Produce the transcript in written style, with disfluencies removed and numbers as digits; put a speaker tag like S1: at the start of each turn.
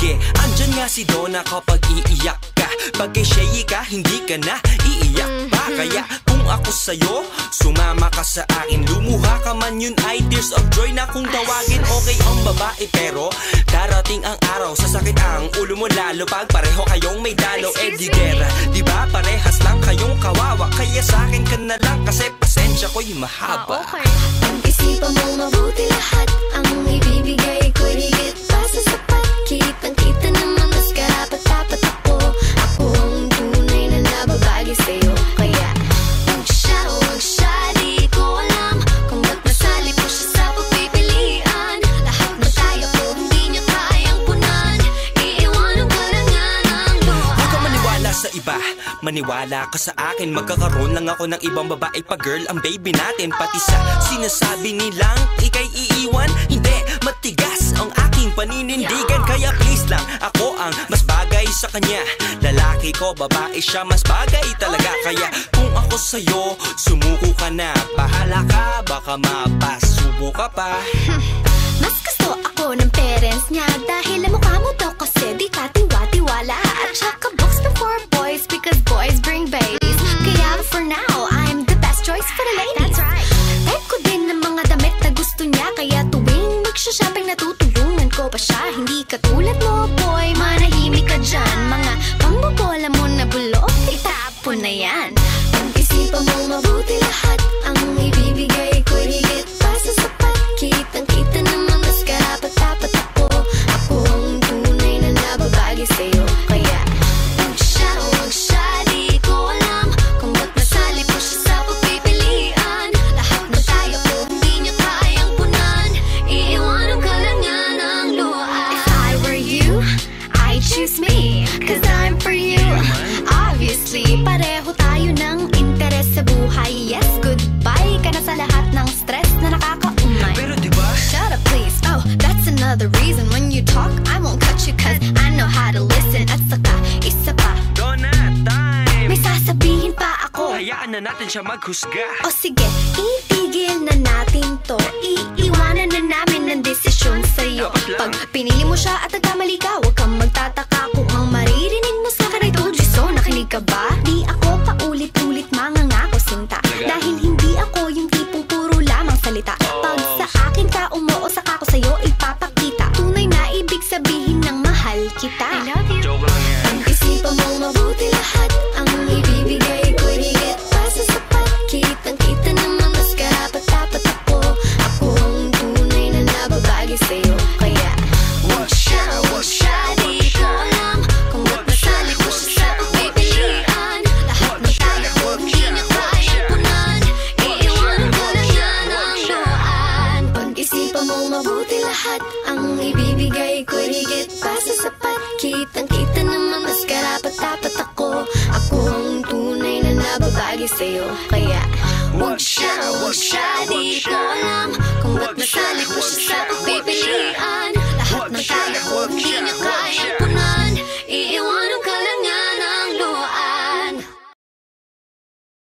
S1: sige, andyan nga si Donna kapag iiyak ka. Pag kay Shay ka, hindi ka na iiyak pa. Kaya kung ako sa'yo, sumama ka sa akin. Lumuha ka man, yun ay tears of joy na kung tawagin. Okay ang babae pero darating ang araw, sasakit ang ulo mo lalo pag pareho kayong may dalo. Di gera, diba parehas lang kayong kawawa. Kaya sa'kin ka na lang kasi pasensya ko'y mahaba.
S2: Pag-isipan mo mabuti lahat, ang ibibigay ko'y higit pa sa sapat. Kitang-kita naman mas karapat-dapat ako. Ako ang tunay na nababagi sa'yo. Kaya huwag siya, di ko alam kung ba't nasali po siya sa pagpipilian. Lahat na tayo ko, hindi niya kayang punan. Iiwanan ka na nga ng luha.
S1: Huwag ka maniwala sa iba, maniwala ka sa akin. Magkakaroon lang ako ng ibang babae pa girl, ang baby natin. Pati sa sinasabi nilang ika'y iiwan, hindi, matigas ang aking paninindigan. Kaya please lang, ako ang mas bagay sa kanya. Lalaki ko, babae siya, mas bagay talaga. Kaya kung ako sa'yo, sumuko ka na. Bahala ka, baka mapasubo ka pa.
S2: Mas gusto ako ng parents niya dahil ang mukha mo daw kasi di ka tiwa-tiwala. At saka books before boys because boys bring babies. Kaya for now, I'm the best choice for the ladies. That's right. Type ko din ng mga damit na gusto niya. Kaya tuwing magsha-shopping natutulungan ko pa siya. Hindi katulad mo boy, manahimik ka dyan. Mga pambobola mo na bulok, itapon na yan. Pag-isipan mo mabuti lahat, ang ibibigay ko'y higit pa sa sapat. Kitang-kita naman mas karapat-dapat ako. Ako ang tunay na nababagi sa'yo. Kaya huwag siya, di ko alam kung ba't nasali po siya sa pagpipilian. Lahat na tayo ko, hindi niya kayang punan. Iiwanan ka lang nga ng luha. If I were you, I'd choose me, cause I'm for you. Obviously, pareho tayo ng interes sa buhay. Yes, goodbye ka na sa lahat ng stress na nakakaumay.
S1: Pero diba?
S2: Shut up please, oh, that's another reason when you talk, I won't cut you cause I know how to listen. At saka, isa pa,
S1: Donna, time!
S2: may sasabihin pa ako.
S1: Hayaan na natin siya maghusga.
S2: O sige, itigil na natin to. Iiwanan na namin ng desisyon sa'yo. Pag pinili mo siya at nagkamali ka, huwag kang magtataka kung ang maririnig mo sa akin. I told you so, nakinig ka ba? Di ako paulit-ulit mangangako sinta. Dahil hindi ako yung tipong puro lamang salita. Pag sa akin ka umuo, saka ko sa'yo ipapakita. Tunay na ibig sabihin ng mahal kita. I love you.
S1: Joke lang yan.
S2: Pag-isipan mo mabuti lahat, ang ibibigay ko'y higit pa sa sapat. Kitang-kita naman mas karapat-dapat ako. Ako ang tunay na nababagi sa'yo. Kaya huwag siya, di ko alam kung ba't nasali ko siya sa pagpipilian. Lahat na tayo ko, hindi niya kayang punan. Iiwanan ka lang nga ng luhaan. Pag-isipan mo mabuti lahat, ang ibibigay ko'y higit pa sa sapat. Kitang-kita naman mas karapat-dapat ako. Ako ang tunay na nababagi sa'yo. Kaya huwag siya, di ko alam kung ba't nasali ko siya sa pagpipilian.